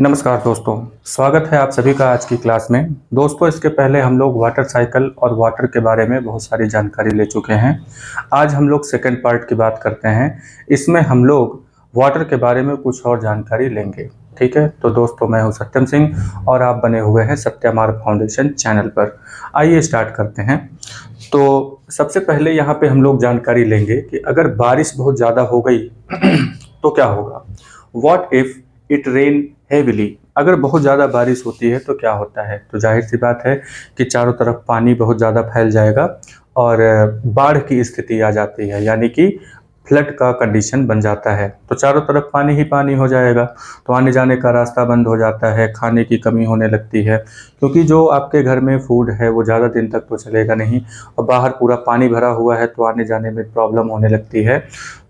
नमस्कार दोस्तों, स्वागत है आप सभी का आज की क्लास में। दोस्तों, इसके पहले हम लोग वाटर साइकिल और वाटर के बारे में बहुत सारी जानकारी ले चुके हैं। आज हम लोग सेकंड पार्ट की बात करते हैं। इसमें हम लोग वाटर के बारे में कुछ और जानकारी लेंगे। ठीक है, तो दोस्तों मैं हूं सत्यम सिंह और आप बने हुए हैं सत्यमार्ग फाउंडेशन चैनल पर। आइए स्टार्ट करते हैं। तो सबसे पहले यहाँ पे हम लोग जानकारी लेंगे कि अगर बारिश बहुत ज़्यादा हो गई तो क्या होगा। What if it rain heavily. अगर बहुत ज़्यादा बारिश होती है तो क्या होता है, तो जाहिर सी बात है कि चारों तरफ पानी बहुत ज़्यादा फैल जाएगा और बाढ़ की स्थिति आ जाती है, यानी कि फ्लड का कंडीशन बन जाता है। तो चारों तरफ पानी ही पानी हो जाएगा, तो आने जाने का रास्ता बंद हो जाता है, खाने की कमी होने लगती है, क्योंकि जो आपके घर में फूड है वो ज़्यादा दिन तक तो चलेगा नहीं और बाहर पूरा पानी भरा हुआ है, तो आने जाने में प्रॉब्लम होने लगती है।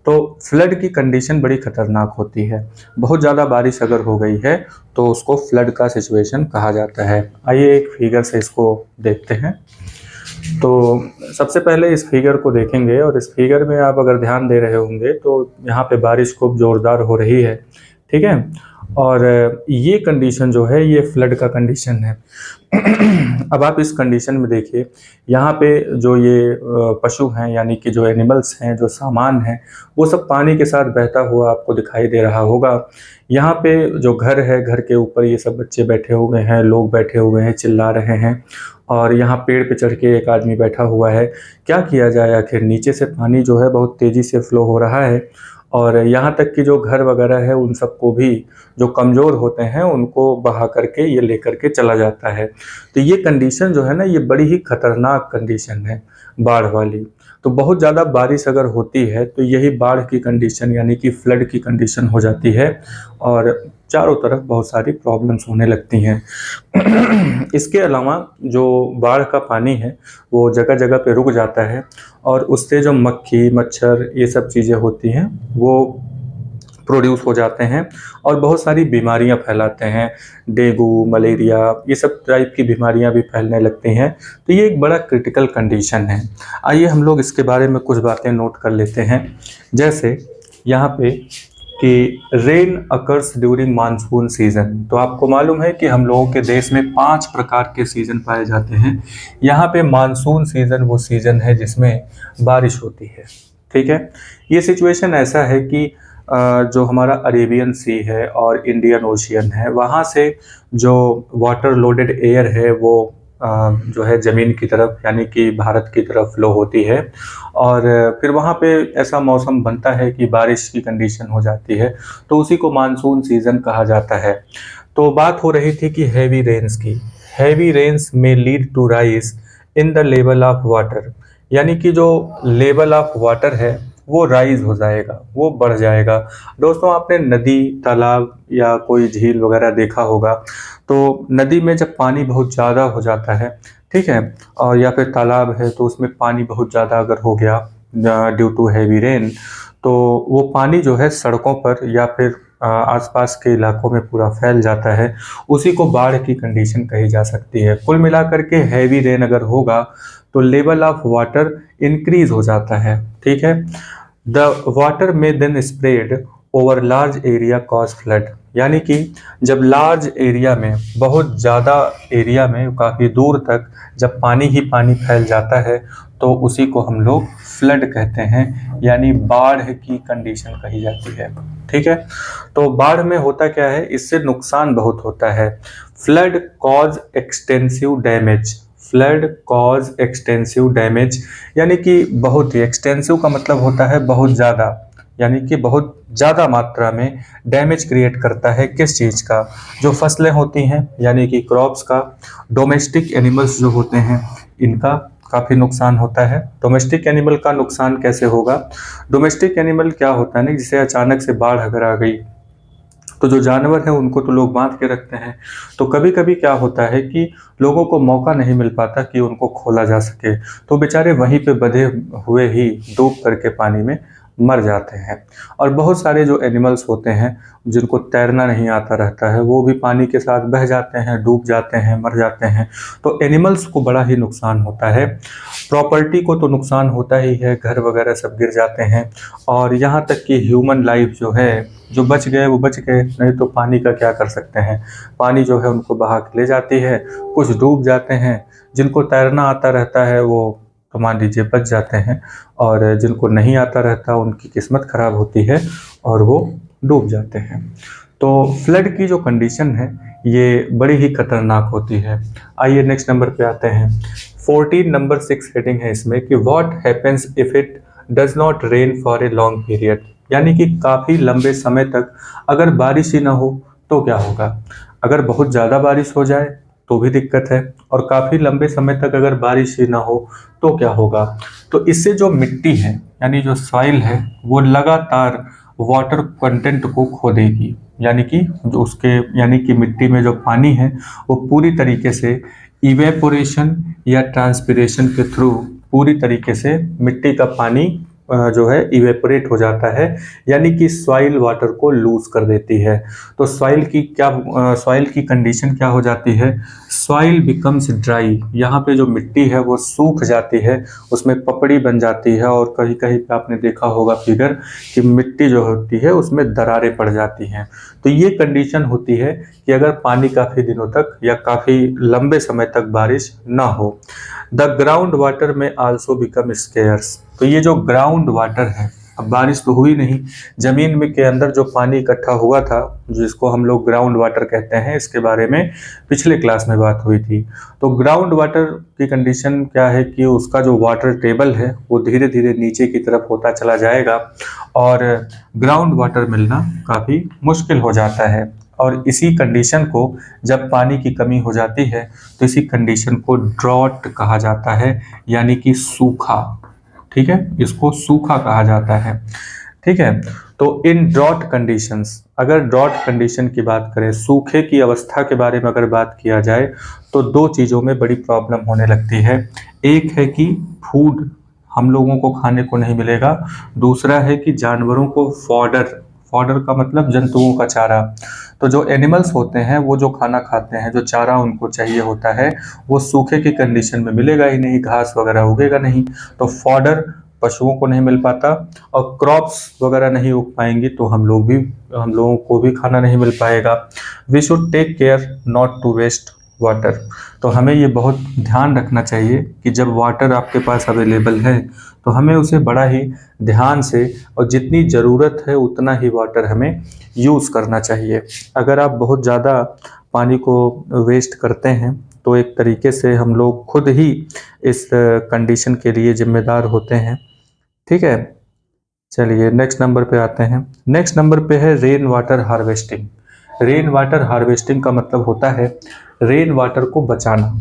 तो फ्लड की कंडीशन बड़ी खतरनाक होती है। बहुत ज़्यादा बारिश अगर हो गई है तो उसको फ्लड का सिचुएशन कहा जाता है। आइए एक फिगर से इसको देखते हैं। तो सबसे पहले इस फिगर को देखेंगे और इस फिगर में आप अगर ध्यान दे रहे होंगे तो यहाँ पे बारिश खूब ज़ोरदार हो रही है। ठीक है, और ये कंडीशन जो है ये फ्लड का कंडीशन है। अब आप इस कंडीशन में देखिए, यहाँ पे जो ये पशु हैं, यानी कि जो एनिमल्स हैं, जो सामान हैं, वो सब पानी के साथ बहता हुआ आपको दिखाई दे रहा होगा। यहाँ पे जो घर है, घर के ऊपर ये सब बच्चे बैठे हुए हैं, लोग बैठे हुए हैं, चिल्ला रहे हैं और यहाँ पेड़ पे चढ़ के एक आदमी बैठा हुआ है। क्या किया जाए, आखिर नीचे से पानी जो है बहुत तेज़ी से फ्लो हो रहा है और यहाँ तक कि जो घर वगैरह है उन सबको भी, जो कमज़ोर होते हैं उनको बहा करके ये लेकर के चला जाता है। तो ये कंडीशन जो है ना, ये बड़ी ही खतरनाक कंडीशन है, बाढ़ वाली। तो बहुत ज़्यादा बारिश अगर होती है तो यही बाढ़ की कंडीशन यानी कि फ्लड की कंडीशन हो जाती है और चारों तरफ बहुत सारी प्रॉब्लम्स होने लगती हैं। इसके अलावा जो बाढ़ का पानी है वो जगह जगह पे रुक जाता है और उससे जो मक्खी मच्छर ये सब चीज़ें होती हैं वो प्रोड्यूस हो जाते हैं और बहुत सारी बीमारियां फैलाते हैं। डेंगू, मलेरिया, ये सब टाइप की बीमारियां भी फैलने लगती हैं। तो ये एक बड़ा क्रिटिकल कंडीशन है। आइए हम लोग इसके बारे में कुछ बातें नोट कर लेते हैं। जैसे यहाँ पे कि rain occurs during monsoon season. तो आपको मालूम है कि हम लोगों के देश में 5 प्रकार के सीजन पाए जाते हैं। यहाँ पे मानसून सीजन वो सीजन है जिसमें बारिश होती है। ठीक है, ये सिचुएशन ऐसा है कि जो हमारा अरेबियन सी है और इंडियन ओशियन है, वहाँ से जो वाटर लोडेड एयर है वो जो है ज़मीन की तरफ यानी कि भारत की तरफ फ्लो होती है और फिर वहाँ पे ऐसा मौसम बनता है कि बारिश की कंडीशन हो जाती है, तो उसी को मानसून सीज़न कहा जाता है। तो बात हो रही थी कि हैवी रेन्स की। हैवी रेन्स में lead to rise in the level of water, यानी कि जो लेवल ऑफ वाटर है वो राइज हो जाएगा, वो बढ़ जाएगा। दोस्तों, आपने नदी, तालाब या कोई झील वगैरह देखा होगा, तो नदी में जब पानी बहुत ज़्यादा हो जाता है, ठीक है, और या फिर तालाब है तो उसमें पानी बहुत ज़्यादा अगर हो गया ड्यू टू हैवी रेन, तो वो पानी जो है सड़कों पर या फिर आसपास के इलाकों में पूरा फैल जाता है। उसी को बाढ़ की कंडीशन कही जा सकती है। कुल मिलाकर के हैवी रेन अगर होगा तो लेवल ऑफ वाटर इंक्रीज हो जाता है। ठीक है, द वाटर में then spread over large area cause flood, यानी कि जब लार्ज एरिया में, बहुत ज़्यादा एरिया में, काफ़ी दूर तक जब पानी ही पानी फैल जाता है तो उसी को हम लोग फ्लड कहते हैं, यानी बाढ़ की कंडीशन कही जाती है। ठीक है, तो बाढ़ में होता क्या है, इससे नुकसान बहुत होता है। Flood cause extensive damage. Flood cause extensive damage यानी कि बहुत ही, एक्सटेंसिव का मतलब होता है बहुत ज़्यादा, यानी कि बहुत ज़्यादा मात्रा में डैमेज क्रिएट करता है। किस चीज़ का, जो फसलें होती हैं यानी कि क्रॉप्स का। डोमेस्टिक एनिमल्स जो होते हैं इनका काफ़ी नुकसान होता है। डोमेस्टिक एनिमल का नुकसान कैसे होगा, डोमेस्टिक एनिमल क्या होता है ना, जिसे अचानक से बाढ़ अगर आ गई तो जो जानवर हैं उनको तो लोग बांध के रखते हैं, तो कभी कभी क्या होता है कि लोगों को मौका नहीं मिल पाता कि उनको खोला जा सके, तो बेचारे वहीं पे बंधे हुए ही डूब करके पानी में मर जाते हैं। और बहुत सारे जो एनिमल्स होते हैं जिनको तैरना नहीं आता रहता है वो भी पानी के साथ बह जाते हैं, डूब जाते हैं, मर जाते हैं। तो एनिमल्स को बड़ा ही नुकसान होता है। प्रॉपर्टी को तो नुकसान होता ही है, घर वगैरह सब गिर जाते हैं और यहाँ तक कि ह्यूमन लाइफ जो है जो बच गए वो बच गए, नहीं तो पानी का क्या कर सकते हैं। पानी जो है उनको बहा के ले जाती है, कुछ डूब जाते हैं, जिनको तैरना आता रहता है वो तो मान लीजिए बच जाते हैं, और जिनको नहीं आता रहता उनकी किस्मत खराब होती है और वो डूब जाते हैं। तो फ्लड की जो कंडीशन है ये बड़ी ही खतरनाक होती है। आइए नेक्स्ट नंबर पे आते हैं। 14 नंबर 6 हेडिंग है इसमें कि what happens if it does not rain for a long period, यानी कि काफ़ी लंबे समय तक अगर बारिश ही ना हो तो क्या होगा। अगर बहुत ज़्यादा बारिश हो जाए तो भी दिक्कत है, और काफ़ी लंबे समय तक अगर बारिश ही ना हो तो क्या होगा। तो इससे जो मिट्टी है यानी जो सॉइल है वो लगातार वाटर कंटेंट को खो देगी, यानी कि जो उसके यानी कि मिट्टी में जो पानी है वो पूरी तरीके से इवेपोरेशन या ट्रांसपिरेशन के थ्रू पूरी तरीके से मिट्टी का पानी जो है इवेपोरेट हो जाता है, यानी कि सॉइल वाटर को लूज कर देती है। तो सॉइल की कंडीशन क्या हो जाती है, सॉइल बिकम्स ड्राई, यहाँ पे जो मिट्टी है वो सूख जाती है, उसमें पपड़ी बन जाती है, और कहीं कहीं पे आपने देखा होगा फिगर कि मिट्टी जो होती है उसमें दरारें पड़ जाती हैं। तो ये कंडीशन होती है कि अगर पानी काफ़ी दिनों तक या काफ़ी लंबे समय तक बारिश ना हो। द ग्राउंड वाटर में आल्सो बिकम स्केयर्स, तो ये जो ग्राउंड वाटर है, अब बारिश तो हुई नहीं, जमीन में के अंदर जो पानी इकट्ठा हुआ था जिसको हम लोग ग्राउंड वाटर कहते हैं, इसके बारे में पिछले क्लास में बात हुई थी। तो ग्राउंड वाटर की कंडीशन क्या है कि उसका जो वाटर टेबल है वो धीरे धीरे नीचे की तरफ होता चला जाएगा, और ग्राउंड वाटर मिलना काफ़ी मुश्किल हो जाता है। और इसी कंडीशन को जब पानी की कमी हो जाती है तो इसी कंडीशन को ड्रॉट कहा जाता है, यानी कि सूखा। ठीक है, इसको सूखा कहा जाता है। ठीक है, तो इन ड्रॉट कंडीशंस, अगर ड्रॉट कंडीशन की बात करें, सूखे की अवस्था के बारे में अगर बात किया जाए तो दो चीज़ों में बड़ी प्रॉब्लम होने लगती है। एक है कि फूड हम लोगों को खाने को नहीं मिलेगा, दूसरा है कि जानवरों को फॉडर, फॉडर का मतलब जंतुओं का चारा। तो जो एनिमल्स होते हैं वो जो खाना खाते हैं, जो चारा उनको चाहिए होता है, वो सूखे की कंडीशन में मिलेगा ही नहीं, घास वगैरह उगेगा नहीं, तो फॉडर पशुओं को नहीं मिल पाता, और क्रॉप्स वगैरह नहीं उग पाएंगी तो हम लोगों को भी खाना नहीं मिल पाएगा। We should take care not to waste water, तो हमें ये बहुत ध्यान रखना चाहिए कि जब वाटर आपके पास अवेलेबल है तो हमें उसे बड़ा ही ध्यान से और जितनी ज़रूरत है उतना ही वाटर हमें यूज़ करना चाहिए। अगर आप बहुत ज़्यादा पानी को वेस्ट करते हैं तो एक तरीके से हम लोग खुद ही इस कंडीशन के लिए जिम्मेदार होते हैं। ठीक है, चलिए नेक्स्ट नंबर पे आते हैं। नेक्स्ट नंबर पे है rain water harvesting. Rain water harvesting का मतलब होता है रेन वाटर को बचाना।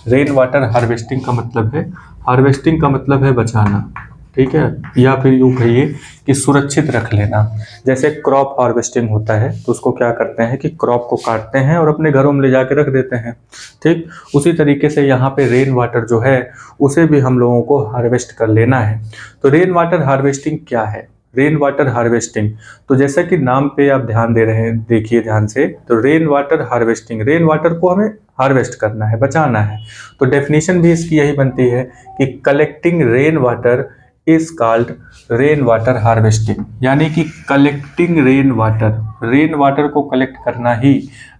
रेन वाटर हार्वेस्टिंग का मतलब है, हार्वेस्टिंग का मतलब है बचाना। ठीक है, या फिर यूँ कहिए कि सुरक्षित रख लेना। जैसे क्रॉप हार्वेस्टिंग होता है तो उसको क्या करते हैं कि क्रॉप को काटते हैं और अपने घरों में ले जाके रख देते हैं। ठीक, उसी तरीके से यहाँ पे रेन वाटर जो है उसे भी हम लोगों को हार्वेस्ट कर लेना है। तो रेन वाटर हार्वेस्टिंग क्या है, रेन वाटर हार्वेस्टिंग, तो जैसा कि नाम पे आप ध्यान दे रहे हैं, देखिए ध्यान से, तो rain water harvesting, rain water को हमें हार्वेस्ट करना है, बचाना है। तो डेफिनेशन भी इसकी यही बनती है कि collecting rain water is called rain water harvesting, यानी कि कलेक्टिंग रेन वाटर को कलेक्ट करना ही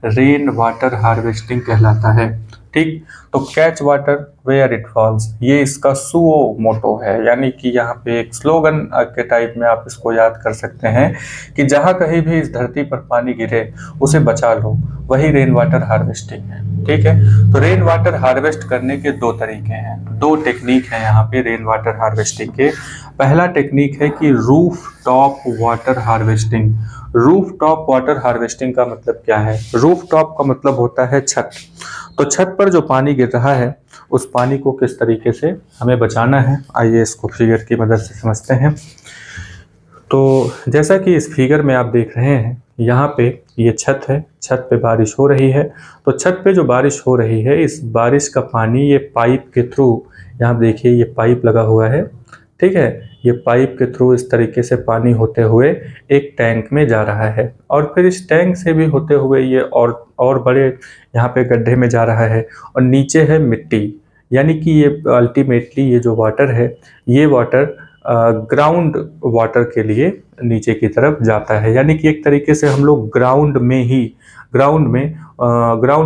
रेन वाटर हार्वेस्टिंग कहलाता है। ठीक, तो catch water where it falls, ये इसका सुओ मोटो है, यानी कि यहाँ पे एक स्लोगन के टाइप में आप इसको याद कर सकते हैं कि जहाँ कहीं भी इस धरती पर पानी गिरे उसे बचा लो, वही रेन वाटर हार्वेस्टिंग है। ठीक है, तो रेन वाटर हार्वेस्ट करने के दो तरीके हैं, दो टेक्निक हैं यहाँ पे रेन वाटर हार्वेस्टिंग के। पहला टेक्निक है कि roof top water harvesting. Roof top water harvesting का मतलब क्या है, रूफ टॉप का मतलब होता है छत। तो छत पर जो पानी गिर रहा है उस पानी को किस तरीके से हमें बचाना है, आइए इसको फिगर की मदद से समझते हैं। तो जैसा कि इस फिगर में आप देख रहे हैं, यहाँ पे ये छत है, छत पे बारिश हो रही है। तो छत पे जो बारिश हो रही है, इस बारिश का पानी ये पाइप के थ्रू, यहाँ देखिए ये पाइप लगा हुआ है। ठीक है, ये पाइप के थ्रू इस तरीके से पानी होते हुए एक टैंक में जा रहा है, और फिर इस टैंक से भी होते हुए ये और बड़े यहाँ पे गड्ढे में जा रहा है, और नीचे है मिट्टी, यानी कि ये अल्टीमेटली ये जो वाटर है, ये वाटर ग्राउंड वाटर के लिए नीचे की तरफ जाता है। यानी कि एक तरीके से हम लोग ग्राउंड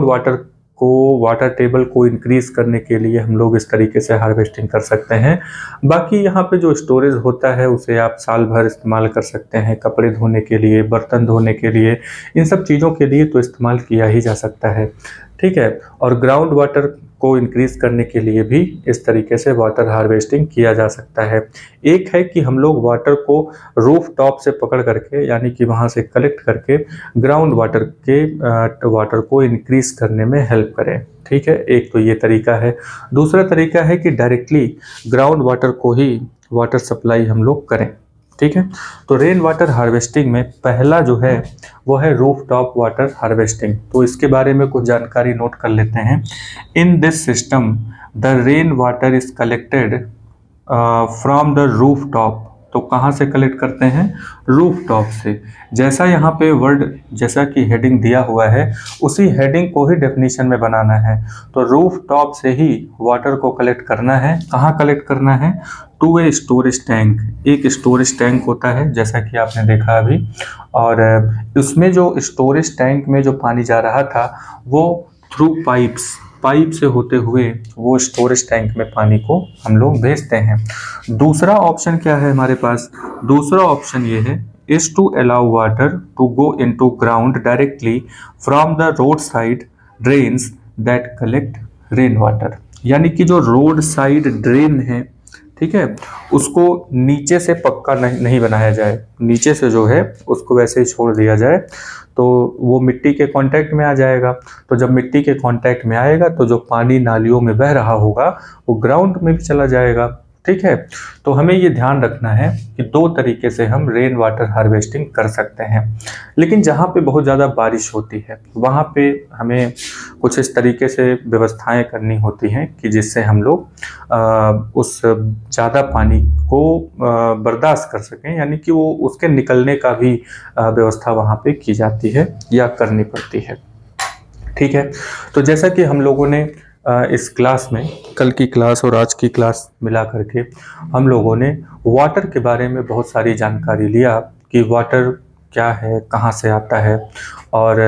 वाटर को, वाटर टेबल को इंक्रीज करने के लिए हम लोग इस तरीके से हार्वेस्टिंग कर सकते हैं। बाकी यहाँ पे जो स्टोरेज होता है उसे आप साल भर इस्तेमाल कर सकते हैं, कपड़े धोने के लिए, बर्तन धोने के लिए, इन सब चीज़ों के लिए तो इस्तेमाल किया ही जा सकता है। ठीक है। और ग्राउंड वाटर को इंक्रीज करने के लिए भी इस तरीके से वाटर हार्वेस्टिंग किया जा सकता है। एक है कि हम लोग वाटर को रूफ टॉप से पकड़ करके, यानी कि वहाँ से कलेक्ट करके ग्राउंड वाटर को इंक्रीज करने में हेल्प करें। ठीक है, एक तो ये तरीका है। दूसरा तरीका है कि डायरेक्टली ग्राउंड वाटर को ही वाटर सप्लाई हम लोग करें। ठीक है। तो रेन वाटर हार्वेस्टिंग में पहला जो है वो है रूफ टॉप वाटर हार्वेस्टिंग। तो इसके बारे में कुछ जानकारी नोट कर लेते हैं। In this system the rain water is collected from the roof top. तो कहाँ से कलेक्ट करते हैं? रूफ टॉप से। जैसा यहाँ पे वर्ड, जैसा कि हेडिंग दिया हुआ है, उसी हेडिंग को ही डेफिनेशन में बनाना है। तो रूफ टॉप से ही वाटर को कलेक्ट करना है। कहाँ कलेक्ट करना है? To a storage tank. एक स्टोरेज टैंक होता है जैसा कि आपने देखा अभी, और उसमें जो स्टोरेज टैंक में जो पानी जा रहा था वो थ्रू पाइप से होते हुए वो स्टोरेज टैंक में पानी को हम लोग भेजते हैं। दूसरा ऑप्शन क्या है हमारे पास? दूसरा ऑप्शन ये है, is to allow water to go into ground directly from the road side drains that collect rain water. यानी कि जो रोड साइड ड्रेन है, ठीक है, उसको नीचे से पक्का नहीं बनाया जाए। नीचे से जो है उसको वैसे ही छोड़ दिया जाए, तो वो मिट्टी के कांटेक्ट में आ जाएगा। तो जब मिट्टी के कांटेक्ट में आएगा तो जो पानी नालियों में बह रहा होगा वो ग्राउंड में भी चला जाएगा। ठीक है। तो हमें ये ध्यान रखना है कि दो तरीके से हम रेन वाटर हार्वेस्टिंग कर सकते हैं। लेकिन जहाँ पे बहुत ज़्यादा बारिश होती है वहाँ पे हमें कुछ इस तरीके से व्यवस्थाएं करनी होती हैं कि जिससे हम लोग उस ज़्यादा पानी को बर्दाश्त कर सकें, यानी कि वो उसके निकलने का भी व्यवस्था वहाँ पे की जाती है या करनी पड़ती है। ठीक है। तो जैसा कि हम लोगों ने इस क्लास में, कल की क्लास और आज की क्लास मिला करके हम लोगों ने वाटर के बारे में बहुत सारी जानकारी लिया कि वाटर क्या है, कहाँ से आता है, और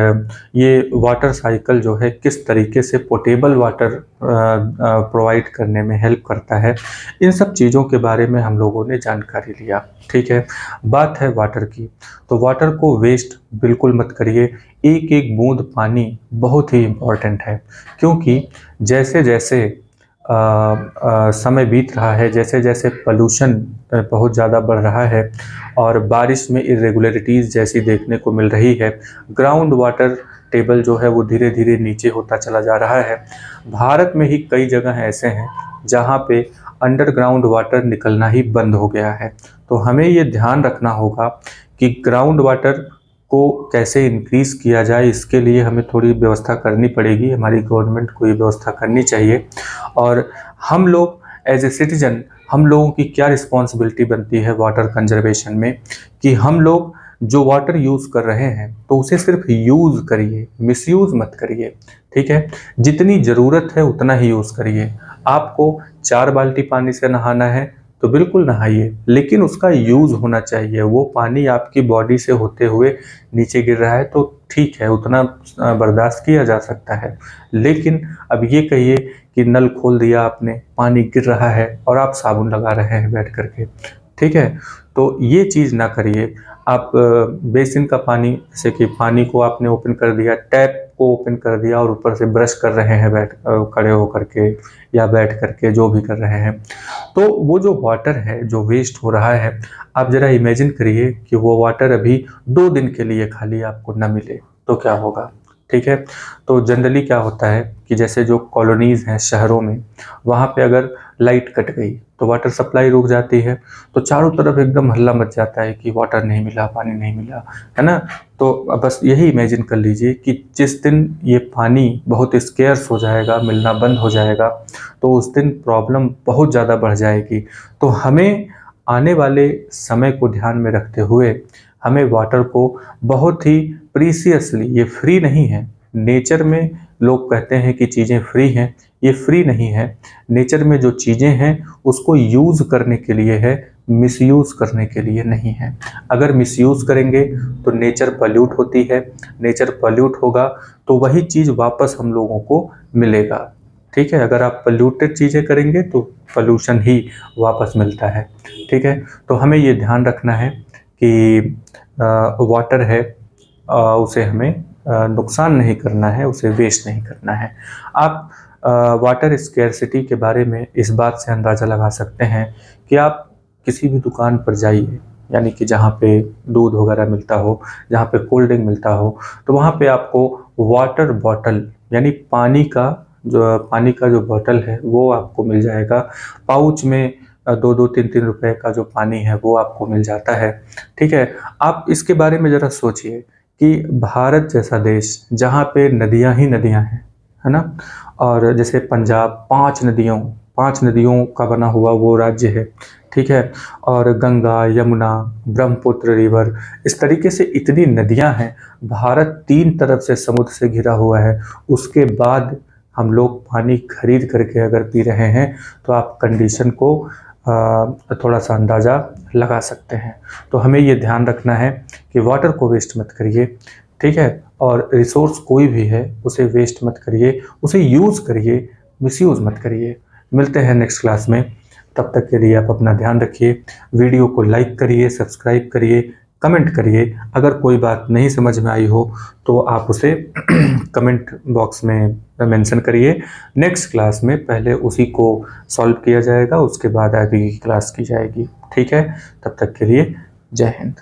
ये वाटर साइकिल जो है किस तरीके से पोर्टेबल वाटर प्रोवाइड करने में हेल्प करता है। इन सब चीज़ों के बारे में हम लोगों ने जानकारी लिया। ठीक है। बात है वाटर की, तो वाटर को वेस्ट बिल्कुल मत करिए। एक एक बूंद पानी बहुत ही इम्पॉर्टेंट है, क्योंकि जैसे जैसे समय बीत रहा है, जैसे जैसे पोल्यूशन बहुत ज़्यादा बढ़ रहा है और बारिश में इरेगुलरिटीज़ जैसी देखने को मिल रही है, ग्राउंड वाटर टेबल जो है वो धीरे धीरे नीचे होता चला जा रहा है। भारत में ही कई जगह ऐसे हैं जहाँ पे अंडरग्राउंड वाटर निकलना ही बंद हो गया है। तो हमें ये ध्यान रखना होगा कि ग्राउंड वाटर को कैसे इंक्रीज किया जाए, इसके लिए हमें थोड़ी व्यवस्था करनी पड़ेगी। हमारी गवर्नमेंट को ये व्यवस्था करनी चाहिए। और हम लोग एज ए सिटीजन, हम लोगों की क्या रिस्पॉन्सिबिलिटी बनती है वाटर कंजर्वेशन में, कि हम लोग जो वाटर यूज़ कर रहे हैं तो उसे सिर्फ यूज़ करिए, मिसयूज़ मत करिए। ठीक है। जितनी ज़रूरत है उतना ही यूज़ करिए। आपको 4 बाल्टी पानी से नहाना है तो बिल्कुल नहाइए, लेकिन उसका यूज़ होना चाहिए। वो पानी आपकी बॉडी से होते हुए नीचे गिर रहा है तो ठीक है, उतना बर्दाश्त किया जा सकता है। लेकिन अब ये कहिए कि नल खोल दिया आपने, पानी गिर रहा है और आप साबुन लगा रहे हैं बैठ करके, ठीक है, तो ये चीज़ ना करिए। आप बेसिन का पानी, जैसे कि पानी को आपने ओपन कर दिया, टैप को ओपन कर दिया और ऊपर से ब्रश कर रहे हैं खड़े होकर के या बैठ करके, जो भी कर रहे हैं, तो वो जो वाटर है जो वेस्ट हो रहा है, आप ज़रा इमेजिन करिए कि वो वाटर अभी 2 दिन के लिए खाली आपको न मिले तो क्या होगा। ठीक है। तो जनरली क्या होता है कि जैसे जो कॉलोनीज़ हैं शहरों में, वहाँ पे अगर लाइट कट गई तो वाटर सप्लाई रुक जाती है, तो चारों तरफ एकदम हल्ला मच जाता है कि वाटर नहीं मिला, पानी नहीं मिला, है ना। तो अब बस यही इमेजिन कर लीजिए कि जिस दिन ये पानी बहुत स्केर्स हो जाएगा, मिलना बंद हो जाएगा, तो उस दिन प्रॉब्लम बहुत ज़्यादा बढ़ जाएगी। तो हमें आने वाले समय को ध्यान में रखते हुए हमें वाटर को बहुत ही प्रीसियसली, ये फ्री नहीं है। नेचर में लोग कहते हैं कि चीज़ें फ्री हैं, ये फ्री नहीं है। नेचर में जो चीज़ें हैं उसको यूज़ करने के लिए है, मिसयूज़ करने के लिए नहीं है। अगर मिसयूज़ करेंगे तो नेचर पॉल्यूट होती है, नेचर पॉल्यूट होगा तो वही चीज़ वापस हम लोगों को मिलेगा। ठीक है, अगर आप पॉल्यूटेड चीज़ें करेंगे तो पोल्यूशन ही वापस मिलता है। ठीक है, तो हमें ये ध्यान रखना है कि वाटर है उसे हमें नुकसान नहीं करना है, उसे वेस्ट नहीं करना है। आप वाटर स्केर्सिटी के बारे में इस बात से अंदाज़ा लगा सकते हैं कि आप किसी भी दुकान पर जाइए, यानी कि जहाँ पे दूध वगैरह मिलता हो, जहाँ पे कोल्ड ड्रिंक मिलता हो, तो वहाँ पे आपको वाटर बॉटल यानी पानी का जो बॉटल है वो आपको मिल जाएगा। पाउच में 2-2, 3-3 रुपए का जो पानी है वो आपको मिल जाता है। ठीक है, आप इसके बारे में ज़रा सोचिए कि भारत जैसा देश जहाँ पे नदियाँ ही नदियाँ हैं, है ना? और जैसे पंजाब 5 नदियों का बना हुआ वो राज्य है। ठीक है, और गंगा, यमुना, ब्रह्मपुत्र रिवर, इस तरीके से इतनी नदियाँ हैं। भारत 3 तरफ से समुद्र से घिरा हुआ है, उसके बाद हम लोग पानी खरीद करके अगर पी रहे हैं तो आप कंडीशन को थोड़ा सा अंदाज़ा लगा सकते हैं। तो हमें ये ध्यान रखना है कि वाटर को वेस्ट मत करिए। ठीक है, और रिसोर्स कोई भी है उसे वेस्ट मत करिए, उसे यूज़ करिए, मिसयूज़ मत करिए। मिलते हैं नेक्स्ट क्लास में, तब तक के लिए आप अपना ध्यान रखिए। वीडियो को लाइक करिए, सब्सक्राइब करिए, कमेंट करिए। अगर कोई बात नहीं समझ में आई हो तो आप उसे कमेंट बॉक्स में मेंशन करिए। नेक्स्ट क्लास में पहले उसी को सॉल्व किया जाएगा, उसके बाद आगे की क्लास की जाएगी। ठीक है, तब तक के लिए जय हिंद।